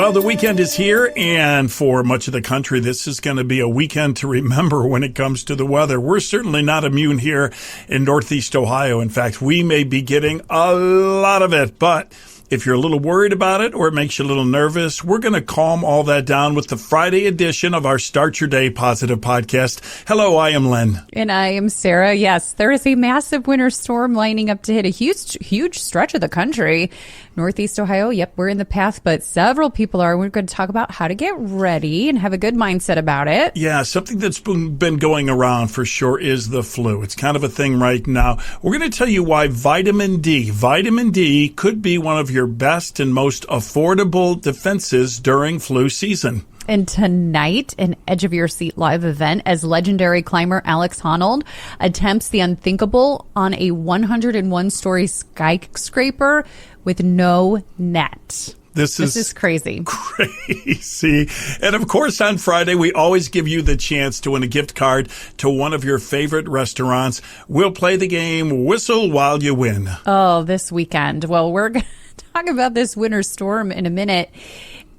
Well, the weekend is here, and for much of the country, this is going to be a weekend to remember when it comes to the weather. We're certainly not immune here in Northeast Ohio. In fact, we may be getting a lot of it, but if you're a little worried about it or it makes you a little nervous, we're going to calm all that down with the Friday edition of our Start Your Day Positive podcast. Hello, I am Len. And I am Sarah. Yes, there is a massive winter storm lining up to hit a huge stretch of the country. Northeast Ohio, yep, we're in the path, but several people are. We're going to talk about how to get ready and have a good mindset about it. Yeah, something that's been going around for sure is the flu. It's kind of a thing right now. We're going to tell you why vitamin D could be one of your best and most affordable defenses during flu season. And tonight, an Edge of Your Seat live event as legendary climber Alex Honnold attempts the unthinkable on a 101-story skyscraper with no net. This is crazy. Crazy. And of course, on Friday, we always give you the chance to win a gift card to one of your favorite restaurants. We'll play the game Whistle While You Win. Oh, this weekend. Well, we're going to talk about this winter storm in a minute.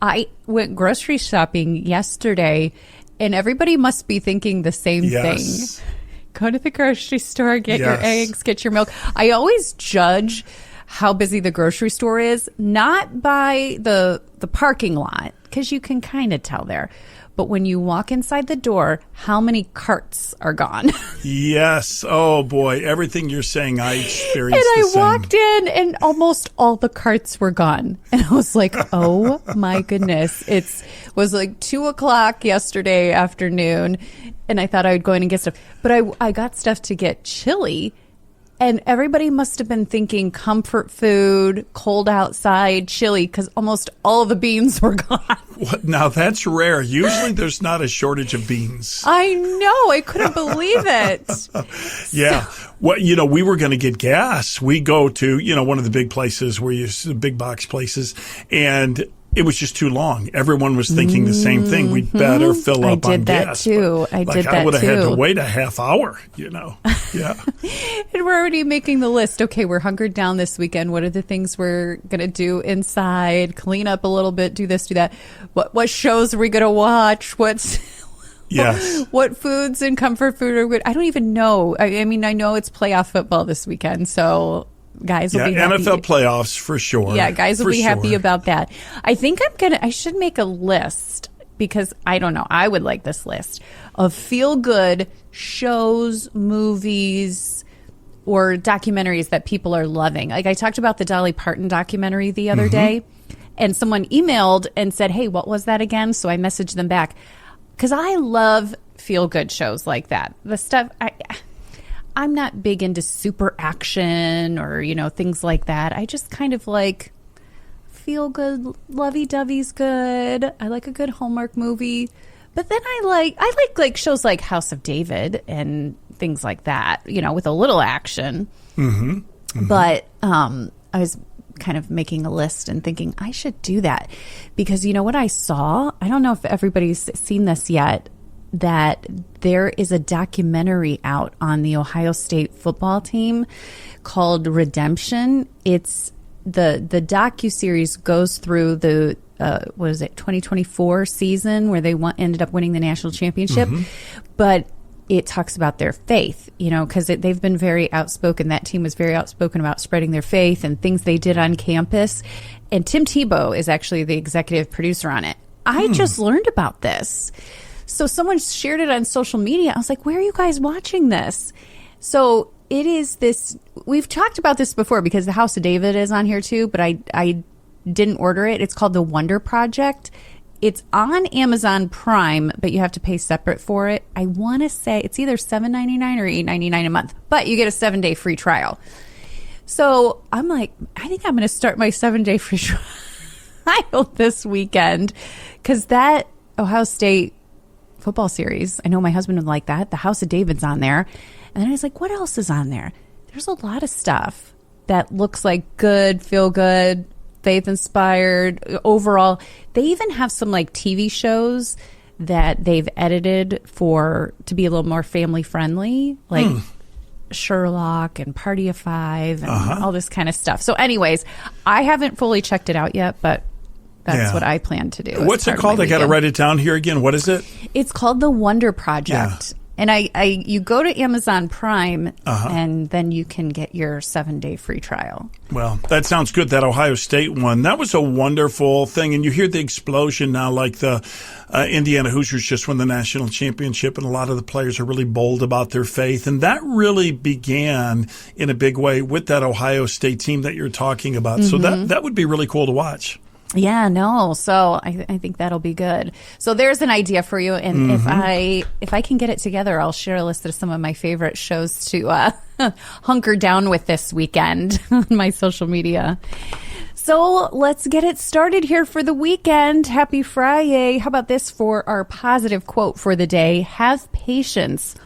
I went grocery shopping yesterday, and everybody must be thinking the same thing. Go to the grocery store, get your eggs, get your milk. I always judge how busy the grocery store is, not by the parking lot, because you can kind of tell there. But when you walk inside the door, how many carts are gone? Yes. Oh, boy. Everything you're saying, I experienced and I walked in, and almost all the carts were gone. And I was like, oh, my goodness. It was like 2 o'clock yesterday afternoon, and I thought I would go in and get stuff. But I got stuff to get chili. And everybody must have been thinking comfort food, cold outside, chili, because almost all the beans were gone. What? Now, that's rare. Usually there's not a shortage of beans. I know. I couldn't believe it. Yeah. Well, we were going to get gas. We go to, one of the big places where the big box places, and it was just too long. Everyone was thinking the same thing. We'd better fill up on gas. I did that too. I would have had to wait a half hour, Yeah. And we're already making the list. Okay, we're hunkered down this weekend. What are the things we're going to do inside? Clean up a little bit, do this, do that. What shows are we going to watch? What foods and comfort food are good? I don't even know. I mean, I know it's playoff football this weekend, so guys will be happy. NFL playoffs for sure. Yeah, guys will be happy about that. I think I should make a list, because I don't know, I would like this list of feel-good shows, movies, or documentaries that people are loving. Like I talked about the Dolly Parton documentary the other day, and someone emailed and said, hey, what was that again? So I messaged them back, because I love feel-good shows like that. The stuff I'm not big into super action or, things like that. I just kind of like feel good, lovey-dovey's good. I like a good Hallmark movie. But then I like shows like House of David and things like that, with a little action. But I was kind of making a list and thinking I should do that, because what I saw, I don't know if everybody's seen this yet, that there is a documentary out on the Ohio State football team called Redemption. It's the docuseries goes through the 2024 season where they ended up winning the national championship, but it talks about their faith, because they've been very outspoken. That team was very outspoken about spreading their faith and things they did on campus. And Tim Tebow is actually the executive producer on it. I just learned about this. So someone shared it on social media. I was like, where are you guys watching this? So it is this, we've talked about this before because the House of David is on here too, but I didn't order it. It's called The Wonder Project. It's on Amazon Prime, but you have to pay separate for it. I want to say it's either $7.99 or $8.99 a month, but you get a 7-day free trial. So I'm like, I think I'm going to start my 7-day free trial this weekend, because that Ohio State football series, I know my husband would like that. The House of David's on there. And then I was like, what else is on there? There's a lot of stuff that looks like good, feel good, faith inspired overall. They even have some like TV shows that they've edited to be a little more family friendly, like Sherlock and Party of Five and all this kind of stuff. So anyways, I haven't fully checked it out yet, but That's what I plan to do. What's it called? I got to write it down here again. What is it? It's called The Wonder Project. Yeah. And you go to Amazon Prime, and then you can get your 7-day free trial. Well, that sounds good, that Ohio State one. That was a wonderful thing. And you hear the explosion now, like the Indiana Hoosiers just won the national championship, and a lot of the players are really bold about their faith. And that really began in a big way with that Ohio State team that you're talking about. So that would be really cool to watch. Yeah, no. So I think that'll be good. So there's an idea for you, and if I can get it together, I'll share a list of some of my favorite shows to hunker down with this weekend on my social media. So let's get it started here for the weekend. Happy Friday. How about this for our positive quote for the day? Have patience.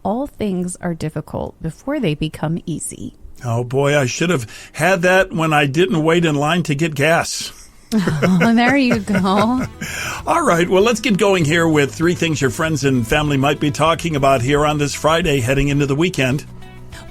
All things are difficult before they become easy. Oh boy, I should have had that when I didn't wait in line to get gas. Oh, there you go. All right. Well, let's get going here with 3 things your friends and family might be talking about here on this Friday heading into the weekend.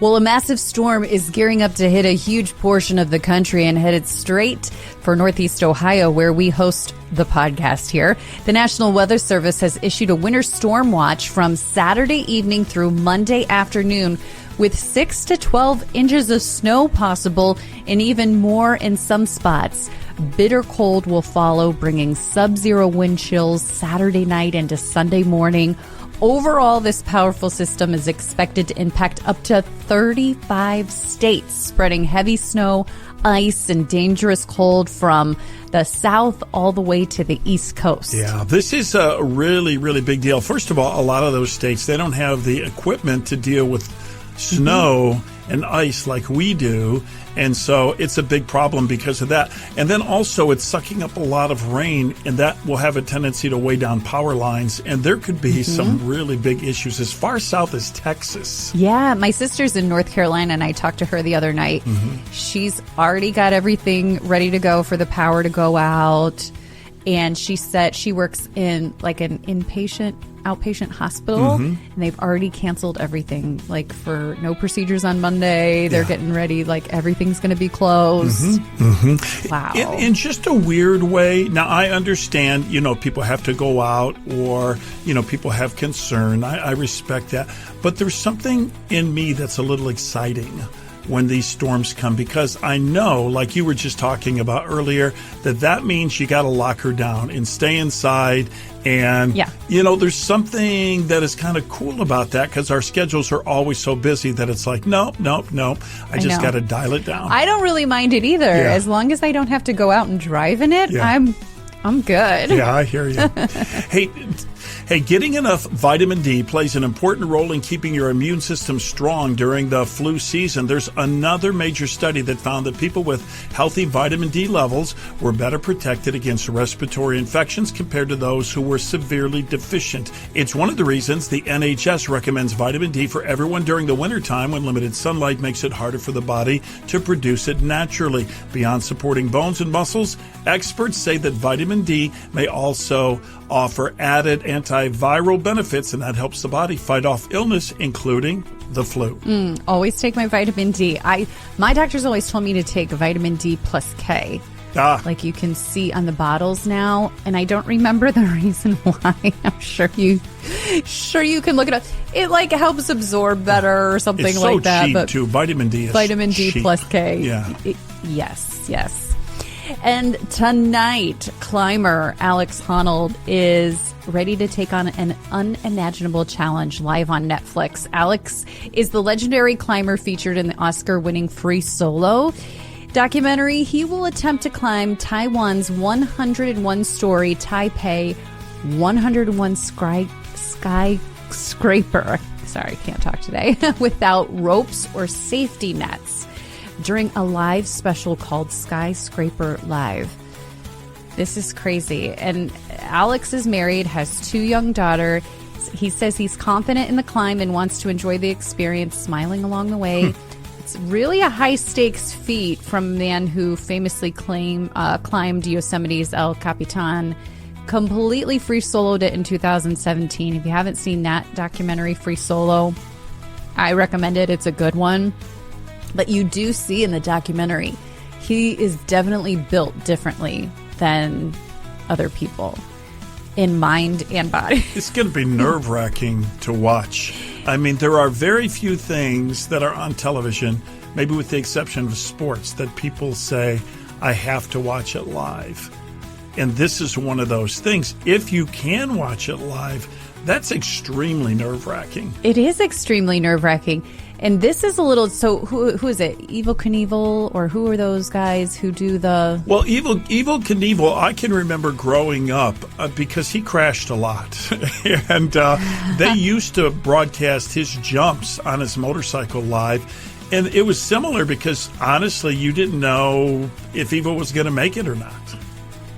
Well, a massive storm is gearing up to hit a huge portion of the country and headed straight for Northeast Ohio, where we host the podcast here. The National Weather Service has issued a winter storm watch from Saturday evening through Monday afternoon, with 6 to 12 inches of snow possible and even more in some spots. Bitter cold will follow, bringing sub-zero wind chills Saturday night into Sunday morning. Overall, this powerful system is expected to impact up to 35 states, spreading heavy snow, ice, and dangerous cold from the south all the way to the East Coast. Yeah, this is a really, really big deal. First of all, a lot of those states, they don't have the equipment to deal with snow and ice like we do, and so it's a big problem because of that. And then also it's sucking up a lot of rain, and that will have a tendency to weigh down power lines, and there could be some really big issues as far south as Texas. Yeah, my sister's in North Carolina, and I talked to her the other night. She's already got everything ready to go for the power to go out, and she said she works in like an outpatient hospital, and they've already canceled everything, like for no procedures on Monday. They're getting ready, like everything's going to be closed. Wow. In just a weird way. Now, I understand, people have to go out, or, people have concern. I respect that. But there's something in me that's a little exciting when these storms come, because I know, like you were just talking about earlier, that means you got to lock her down and stay inside. And, there's something that is kind of cool about that, because our schedules are always so busy that it's like, nope. I just got to dial it down. I don't really mind it either. Yeah. As long as I don't have to go out and drive in it, I'm good. Yeah, I hear you. Hey, getting enough vitamin D plays an important role in keeping your immune system strong during the flu season. There's another major study that found that people with healthy vitamin D levels were better protected against respiratory infections compared to those who were severely deficient. It's one of the reasons the NHS recommends vitamin D for everyone during the wintertime, when limited sunlight makes it harder for the body to produce it naturally. Beyond supporting bones and muscles, experts say that vitamin D may also offer added antiviral benefits, and that helps the body fight off illness, including the flu. Always take my vitamin D. My doctor's always told me to take vitamin D plus K. Like you can see on the bottles now, and I don't remember the reason why. I'm sure you can look it up. It like helps absorb better or something it's like that. Cheap but too. Vitamin D is vitamin D cheap. plus K. Yeah. Yes. And tonight, climber Alex Honnold is ready to take on an unimaginable challenge live on Netflix. Alex is the legendary climber featured in the Oscar-winning Free Solo documentary. He will attempt to climb Taiwan's 101-story Taipei 101 skyscraper. Sorry, can't talk today. Without ropes or safety nets, during a live special called Skyscraper Live. This is crazy. And Alex is married, has 2 young daughters. He says he's confident in the climb and wants to enjoy the experience, smiling along the way. It's really a high-stakes feat from a man who famously climbed Yosemite's El Capitan, completely free soloed it in 2017. If you haven't seen that documentary, Free Solo, I recommend it. It's a good one. But you do see in the documentary, he is definitely built differently than other people in mind and body. It's going to be nerve-wracking to watch. I mean, there are very few things that are on television, maybe with the exception of sports, that people say, I have to watch it live. And this is one of those things. If you can watch it live, that's extremely nerve-wracking. It is extremely nerve-wracking. And this is a little, so who is it? Evel Knievel, or who are those guys who do the... Well, Evel Knievel, I can remember growing up because he crashed a lot. And they used to broadcast his jumps on his motorcycle live. And it was similar because, honestly, you didn't know if Evel was going to make it or not.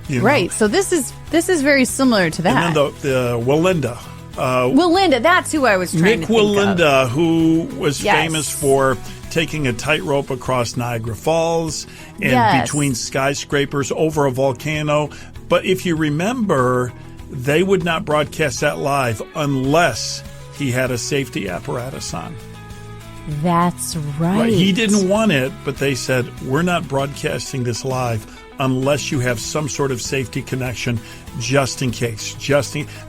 You know? Right. So this is very similar to that. And then the Wallinda. Wallinda, that's who I was trying Nick to think Wallinda, of. who was Yes. famous for taking a tightrope across Niagara Falls and Yes. between skyscrapers over a volcano. But if you remember, they would not broadcast that live unless he had a safety apparatus on. That's right. He didn't want it, but they said, we're not broadcasting this live unless you have some sort of safety connection, just in case.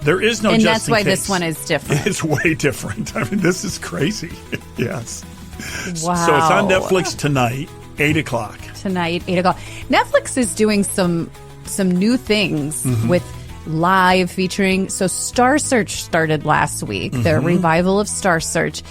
There is no just in case. And that's why this one is different. It's way different. I mean, this is crazy. Yes. Wow. So it's on Netflix tonight, 8 o'clock. Tonight, 8 o'clock. Netflix is doing some new things with live featuring. So Star Search started last week, the revival of Star Search.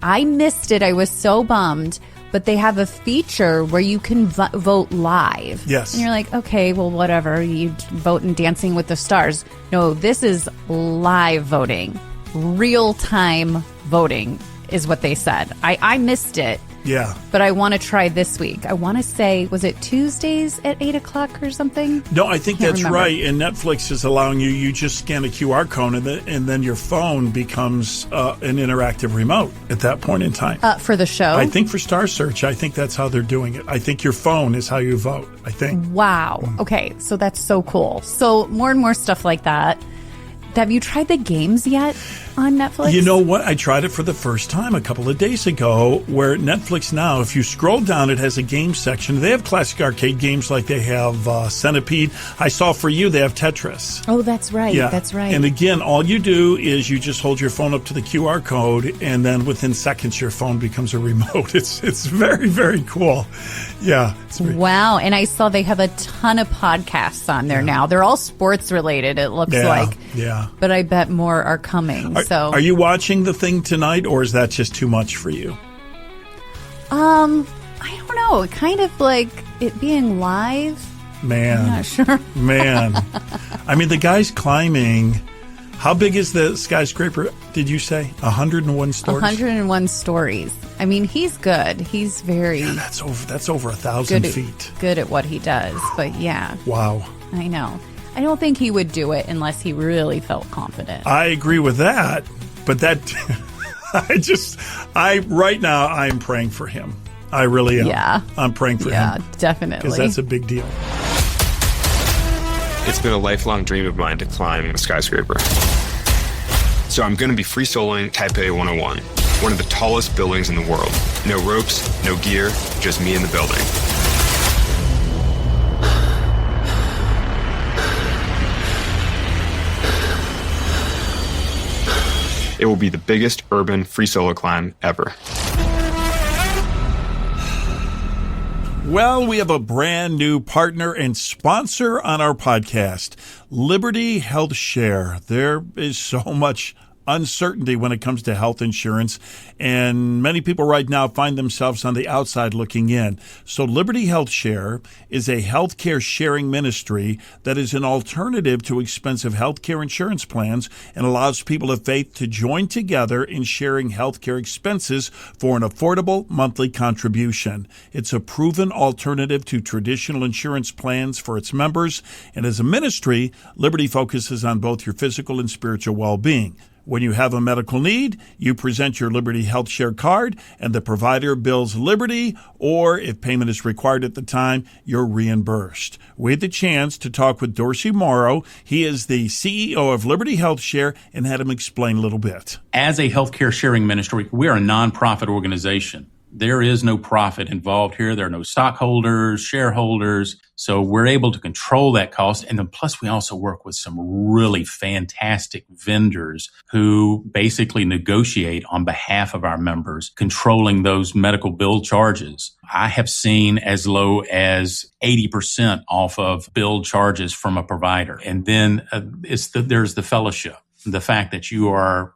I missed it. I was so bummed. But they have a feature where you can vote live. Yes. And you're like, okay, well, whatever. You vote in Dancing with the Stars. No, this is live voting. Real-time voting is what they said. I missed it. Yeah. But I want to try this week. I want to say, was it Tuesdays at 8 o'clock or something? No, I think that's remember. right. And Netflix is allowing you just scan a QR code and then your phone becomes an interactive remote at that point in time. For the show? I think for Star Search, I think that's how they're doing it. I think your phone is how you vote, I think. Wow. Okay, so that's so cool. So more and more stuff like that. Have you tried the games yet on Netflix? You know what? I tried it for the first time a couple of days ago, where Netflix now, if you scroll down, it has a game section. They have classic arcade games like they have Centipede. I saw for you they have Tetris. Oh, that's right. Yeah. That's right. And again, all you do is you just hold your phone up to the QR code, and then within seconds your phone becomes a remote. It's very, very cool. Yeah. Wow. And I saw they have a ton of podcasts on there now. They're all sports related, it looks like. Yeah. But I bet more are coming. Are you watching the thing tonight, or is that just too much for you? I don't know. Kind of like it being live. Man. I'm not sure. Man. I mean, the guy's climbing. How big is the skyscraper, did you say? 101 stories? 101 stories. I mean, he's good. He's very... Yeah, that's over 1,000 feet. Good at what he does. But yeah. Wow. I know. I don't think he would do it unless he really felt confident. I agree with that. But that... right now, I'm praying for him. I really am. Yeah. I'm praying for him. Yeah, definitely. Because that's a big deal. It's been a lifelong dream of mine to climb a skyscraper. So I'm going to be free soloing Taipei 101, one of the tallest buildings in the world. No ropes, no gear, just me in the building. It will be the biggest urban free solo climb ever. Well, we have a brand new partner and sponsor on our podcast, Liberty Health Share. There is so much uncertainty when it comes to health insurance, and many people right now find themselves on the outside looking in. So Liberty Health Share is a healthcare sharing ministry that is an alternative to expensive healthcare insurance plans and allows people of faith to join together in sharing healthcare expenses for an affordable monthly contribution. It's a proven alternative to traditional insurance plans for its members, and as a ministry, Liberty focuses on both your physical and spiritual well-being. When you have a medical need, you present your Liberty Health Share card, and the provider bills Liberty, or if payment is required at the time, you're reimbursed. We had the chance to talk with Dorsey Morrow. He is the CEO of Liberty Health Share, and had him explain a little bit. As a healthcare sharing ministry, we are a nonprofit organization. There is no profit involved here. There are no stockholders, shareholders. So we're able to control that cost. And then plus we also work with some really fantastic vendors who basically negotiate on behalf of our members, controlling those medical bill charges. I have seen as low as 80% off of bill charges from a provider. And then there's the fellowship, the fact that you are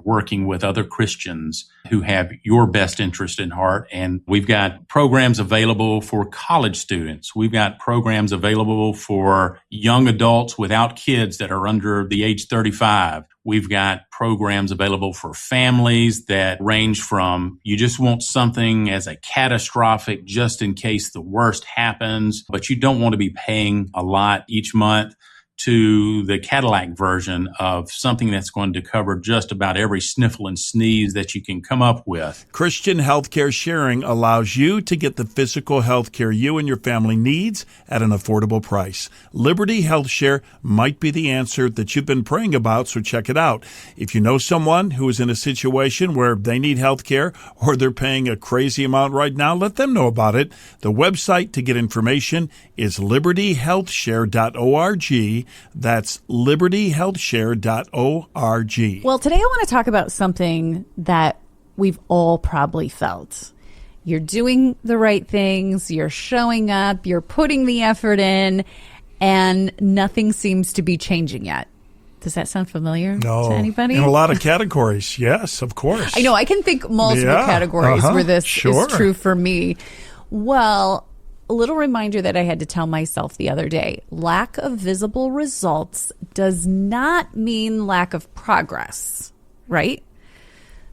working with other Christians who have your best interest in heart. And we've got programs available for college students. We've got programs available for young adults without kids that are under the age 35. We've got programs available for families that range from you just want something as a catastrophic just in case the worst happens, but you don't want to be paying a lot each month, to the Cadillac version of something that's going to cover just about every sniffle and sneeze that you can come up with. Christian Healthcare Sharing allows you to get the physical health care you and your family needs at an affordable price. Liberty Health Share might be the answer that you've been praying about, so check it out. If you know someone who is in a situation where they need health care or they're paying a crazy amount right now, let them know about it. The website to get information is libertyhealthshare.org. That's libertyhealthshare.org. Well, today I want to talk about something that we've all probably felt. You're doing the right things, you're showing up, you're putting the effort in, and nothing seems to be changing yet. Does that sound familiar to anybody? In a lot of categories, yes, of course. I know, I can think multiple categories where this is true for me. Well, a little reminder that I had to tell myself the other day. Lack of visible results does not mean lack of progress, right?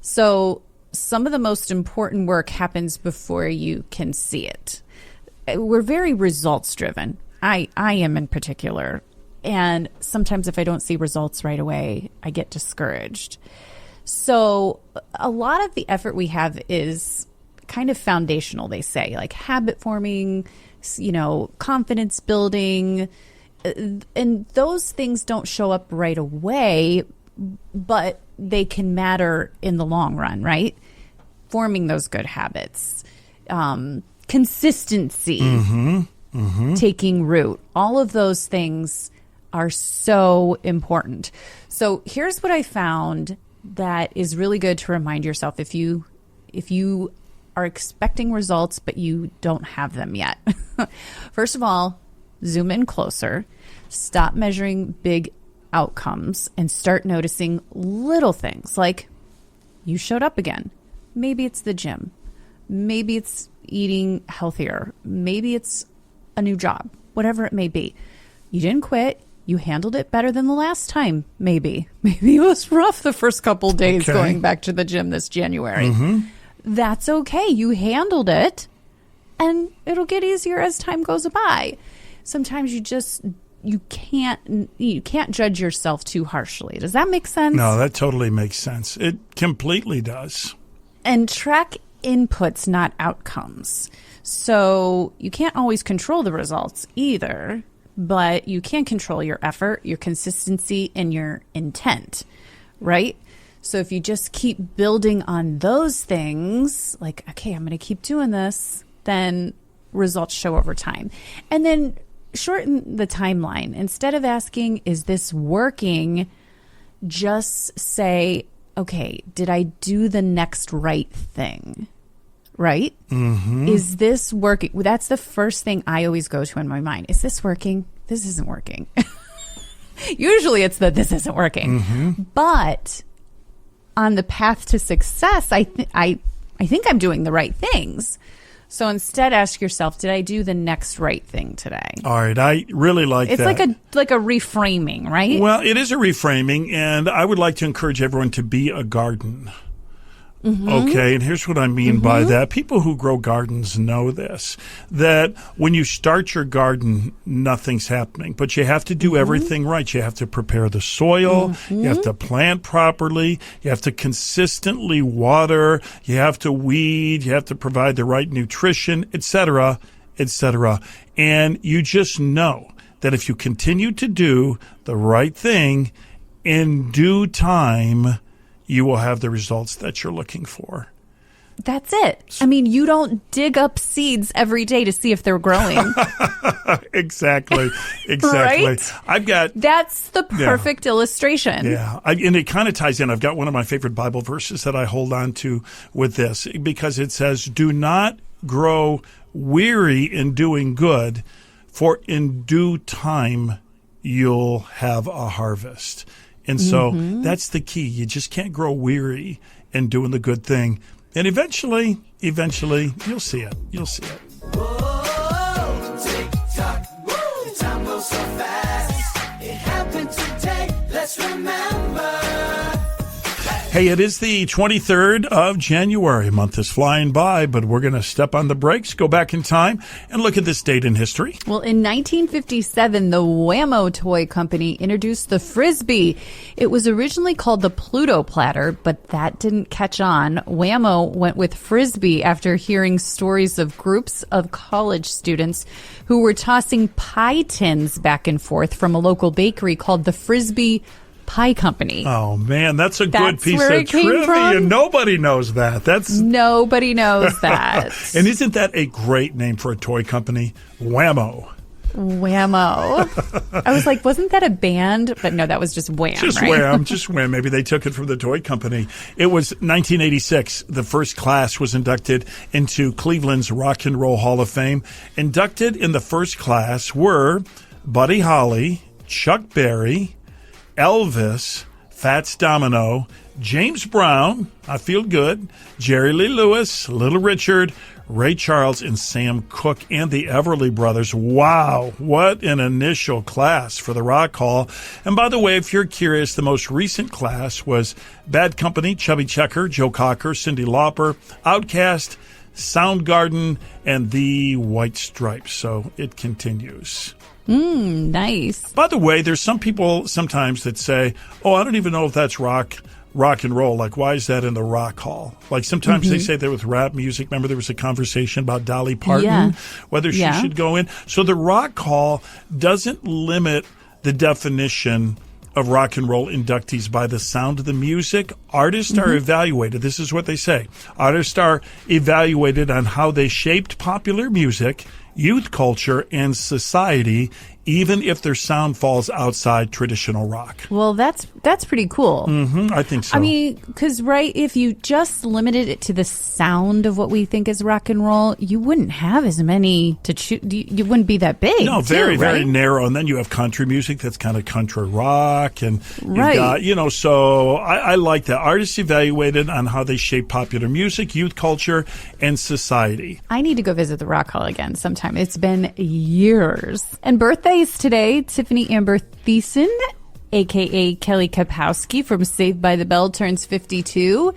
So some of the most important work happens before you can see it. We're very results driven. I am in particular. And sometimes if I don't see results right away, I get discouraged. So a lot of the effort we have is kind of foundational, they say, like habit forming, confidence building. And those things don't show up right away, but they can matter in the long run, right? Forming those good habits, consistency, taking root. All of those things are so important. So here's what I found that is really good to remind yourself if you are expecting results, but you don't have them yet. First of all, zoom in closer, stop measuring big outcomes, and start noticing little things like you showed up again. Maybe it's the gym. Maybe it's eating healthier. Maybe it's a new job, whatever it may be. You didn't quit. You handled it better than the last time, maybe. Maybe it was rough the first couple days going back to the gym this January. That's okay. You handled it, and it'll get easier as time goes by. Sometimes you can't judge yourself too harshly. Does that make sense? No, that totally makes sense. It completely does. And track inputs, not outcomes. So you can't always control the results either, but you can control your effort, your consistency, and your intent, right? So if you just keep building on those things, like, okay, I'm going to keep doing this, then results show over time. And then shorten the timeline. Instead of asking, is this working? Just say, okay, did I do the next right thing? Right? Is this working? That's the first thing I always go to in my mind. Is this working? This isn't working. Usually it's this isn't working. But on the path to success, I think I'm doing the right things. So instead, ask yourself, did I do the next right thing today? All right. I really like that. It's like a reframing, right? Well, it is a reframing, and I would like to encourage everyone to be a garden. Okay, and here's what I mean by that. People who grow gardens know this, that when you start your garden, nothing's happening. But you have to do everything right. You have to prepare the soil. You have to plant properly. You have to consistently water. You have to weed. You have to provide the right nutrition, etc., etc. And you just know that if you continue to do the right thing in due time, you will have the results that you're looking for. That's it. I mean, you don't dig up seeds every day to see if they're growing. Exactly. Right? That's the perfect illustration. Yeah. And it kind of ties in. I've got one of my favorite Bible verses that I hold on to with this, because it says, do not grow weary in doing good, for in due time you'll have a harvest. And so that's the key. You just can't grow weary in doing the good thing. And eventually, you'll see it. You'll see it. Whoa, tick-tock, woo, time goes so fast. It happened today, let's remember. Hey, it is the 23rd of January. A month is flying by, but we're going to step on the brakes, go back in time, and look at this date in history. Well, in 1957, the Wham-O toy company introduced the Frisbee. It was originally called the Pluto platter, but that didn't catch on. Wham-O went with Frisbee after hearing stories of groups of college students who were tossing pie tins back and forth from a local bakery called the Frisbee Pie Company. Oh, man, that's a good piece where of it came trivia. from? Nobody knows that. Nobody knows that. And isn't that a great name for a toy company? Wham-O. Wham-O. I was like, wasn't that a band? But no, that was just Wham, Just right? Wham, just Wham. Maybe they took it from the toy company. It was 1986. The first class was inducted into Cleveland's Rock and Roll Hall of Fame. Inducted in the first class were Buddy Holly, Chuck Berry, Elvis, Fats Domino, James Brown, I Feel Good, Jerry Lee Lewis, Little Richard, Ray Charles, and Sam Cooke, and the Everly Brothers. Wow, what an initial class for the Rock Hall. And by the way, if you're curious, the most recent class was Bad Company, Chubby Checker, Joe Cocker, Cyndi Lauper, Outkast, Soundgarden, and the White Stripes. So it continues. Nice. By the way, there's some people sometimes that say, oh, I don't even know if that's rock and roll. Like, why is that in the Rock Hall? Like, sometimes they say that with rap music. Remember, there was a conversation about Dolly Parton, whether she should go in. So the Rock Hall doesn't limit the definition of rock and roll inductees by the sound of the music. Artists are evaluated. This is what they say. Artists are evaluated on how they shaped popular music, youth culture, and society, even if their sound falls outside traditional rock. Well, that's pretty cool. I think so. I mean, because, right, if you just limited it to the sound of what we think is rock and roll, you wouldn't have as many to choose. You wouldn't be that big. No, very narrow. And then you have country music that's kind of country rock. And you've got, so I like that. Artists evaluated on how they shape popular music, youth culture, and society. I need to go visit the Rock Hall again sometime. It's been years. And birthdays today, Tiffany Amber Thiessen, a.k.a. Kelly Kapowski from Saved by the Bell, turns 52.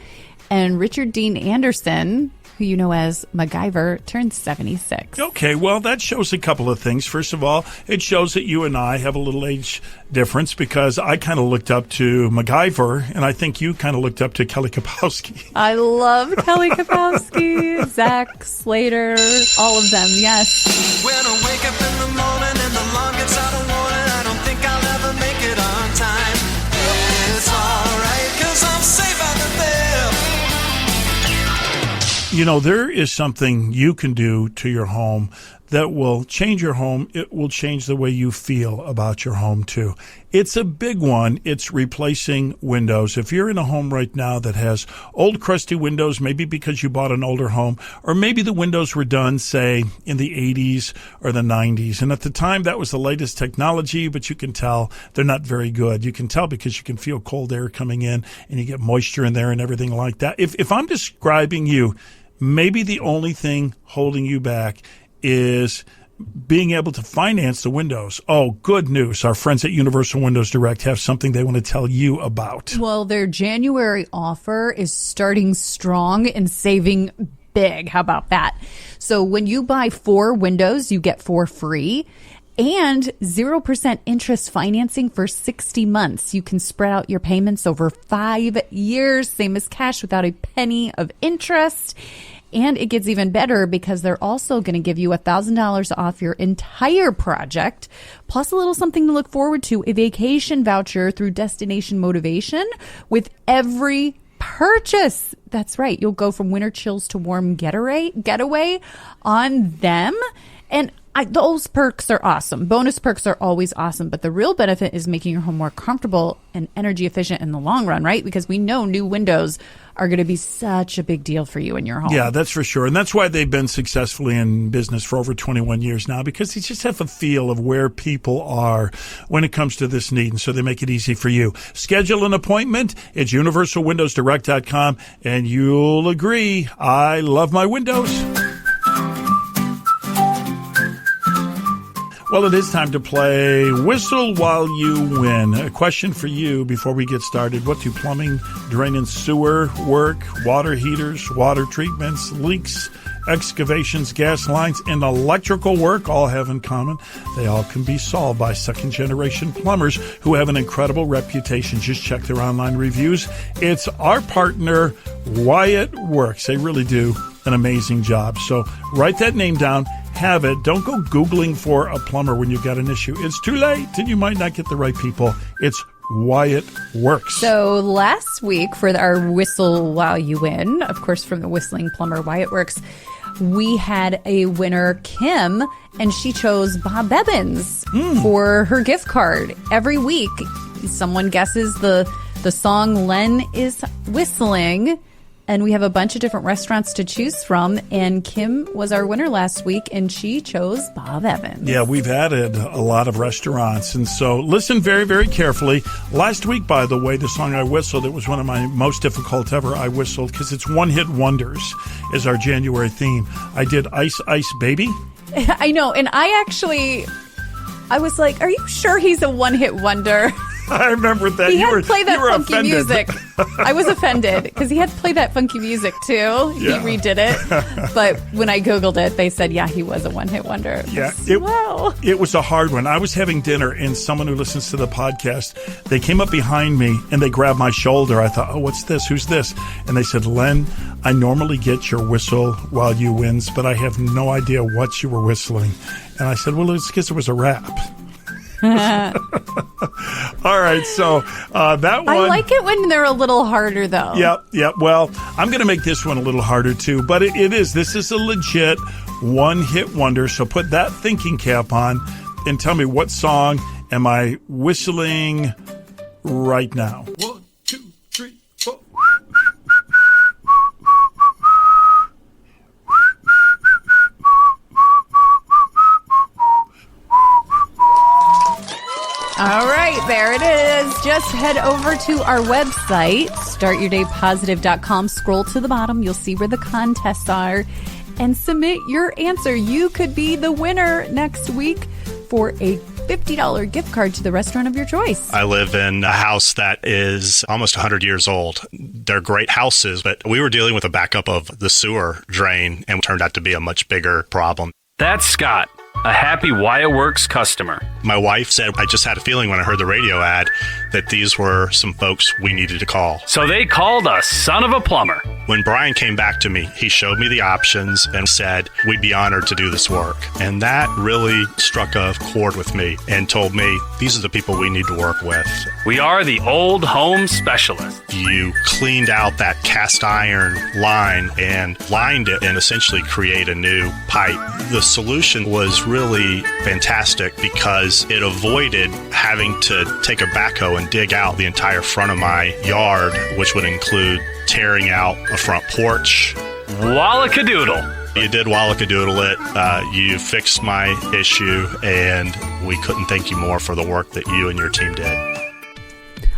And Richard Dean Anderson, who you know as MacGyver, turns 76. Okay, well, that shows a couple of things. First of all, it shows that you and I have a little age difference, because I kind of looked up to MacGyver, and I think you kind of looked up to Kelly Kapowski. I love Kelly Kapowski, Zach Slater, all of them, yes. When I wake up in the morning and the alarm gets out of warning, I don't think I'll ever make it on time. It's alright, 'cause I'm saved by the bell. There is something you can do to your home that will change your home. It will change the way you feel about your home, too. It's a big one. It's replacing windows. If you're in a home right now that has old, crusty windows, maybe because you bought an older home, or maybe the windows were done, say, in the 80s or the 90s. And at the time, that was the latest technology, but you can tell they're not very good. You can tell because you can feel cold air coming in, and you get moisture in there and everything like that. If I'm describing you, maybe the only thing holding you back is being able to finance the windows. Oh, good news. Our friends at Universal Windows Direct have something they want to tell you about. Well, their January offer is starting strong and saving big. How about that? So when you buy 4 windows, you get 4 free. And 0% interest financing for 60 months. You can spread out your payments over 5 years, same as cash, without a penny of interest. And it gets even better because they're also going to give you $1,000 off your entire project, plus a little something to look forward to, a vacation voucher through Destination Motivation with every purchase. That's right. You'll go from winter chills to warm getaway on them. And those perks are awesome. Bonus perks are always awesome. But the real benefit is making your home more comfortable and energy efficient in the long run, right? Because we know new windows are going to be such a big deal for you in your home. Yeah, that's for sure. And that's why they've been successfully in business for over 21 years now, because they just have a feel of where people are when it comes to this need. And so they make it easy for you. Schedule an appointment. It's universalwindowsdirect.com, and you'll agree, I love my windows. Well, it is time to play Whistle While You Win. A question for you before we get started. What do plumbing, drain and sewer work, water heaters, water treatments, leaks, excavations, gas lines, and electrical work all have in common? They all can be solved by second-generation plumbers who have an incredible reputation. Just check their online reviews. It's our partner, Wyatt Works. They really do an amazing job. So write that name down. Have it. Don't go Googling for a plumber when you've got an issue. It's too late, and you might not get the right people. It's Wyatt Works. So last week for our Whistle While You Win, of course, from the whistling plumber Wyatt Works, we had a winner, Kim, and she chose Bob Evans for her gift card. Every week, someone guesses the song Len is whistling. And we have a bunch of different restaurants to choose from. And Kim was our winner last week, and she chose Bob Evans. Yeah, we've added a lot of restaurants. And so listen very, very carefully. Last week, by the way, the song I whistled, it was one of my most difficult ever I whistled because it's one-hit wonders is our January theme. I did Ice Ice Baby. I know. And I was like, are you sure he's a one-hit wonder? I remember that. He had to play that funky offended. music. I was offended because he had to play that funky music too. Yeah. He redid it. But when I Googled it, they said, yeah, he was a one-hit wonder. Yeah, Wow. It was a hard one. I was having dinner, and someone who listens to the podcast, they came up behind me, and they grabbed my shoulder. I thought, oh, what's this? Who's this? And they said, Len, I normally get your Whistle While You Wins, but I have no idea what you were whistling. And I said, well, it's because it was a rap. All right, so that one. I like it when they're a little harder, though. Yep. Well, I'm going to make this one a little harder, too. But this is a legit one-hit wonder. So put that thinking cap on and tell me, what song am I whistling right now? 1, 2, 3, 4. All right, there it is. Just head over to our website, startyourdaypositive.com. Scroll to the bottom. You'll see where the contests are and submit your answer. You could be the winner next week for a $50 gift card to the restaurant of your choice. I live in a house that is almost 100 years old. They're great houses, but we were dealing with a backup of the sewer drain, and it turned out to be a much bigger problem. That's Scott, a happy Wyatt Works customer. My wife said, I just had a feeling when I heard the radio ad that these were some folks we needed to call. So they called a son of a plumber. When Brian came back to me, he showed me the options and said, we'd be honored to do this work. And that really struck a chord with me and told me, these are the people we need to work with. We are the old home specialist. You cleaned out that cast iron line and lined it and essentially create a new pipe. The solution was really fantastic because it avoided having to take a backhoe and dig out the entire front of my yard, which would include tearing out a front porch. Wallacadoodle. You did wallacadoodle it. You fixed my issue, and we couldn't thank you more for the work that you and your team did.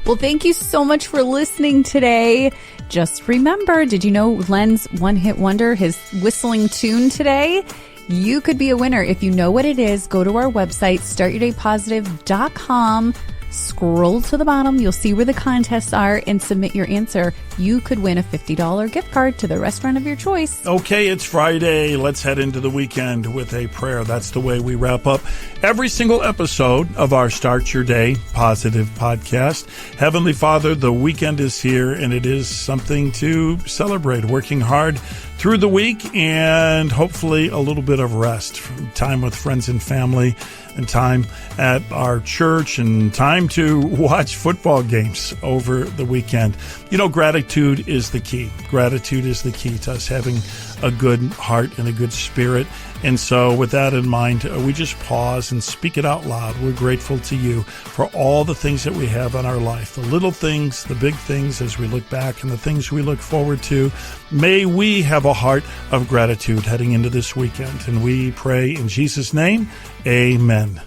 Well, thank you so much for listening today. Just remember, did you know Len's one-hit wonder, his whistling tune today? You could be a winner. If you know what it is, go to our website, startyourdaypositive.com. Scroll to the bottom. You'll see where the contests are and submit your answer. You could win a $50 gift card to the restaurant of your choice. Okay, it's Friday. Let's head into the weekend with a prayer. That's the way we wrap up every single episode of our Start Your Day Positive podcast. Heavenly Father, the weekend is here, and it is something to celebrate. Working hard through the week and hopefully a little bit of rest, time with friends and family. and time at our church and time to watch football games over the weekend. You know, gratitude is the key. Gratitude is the key to us having a good heart and a good spirit. And so with that in mind, we just pause and speak it out loud. We're grateful to you for all the things that we have in our life, the little things, the big things as we look back, and the things we look forward to. May we have a heart of gratitude heading into this weekend. And we pray in Jesus' name, amen.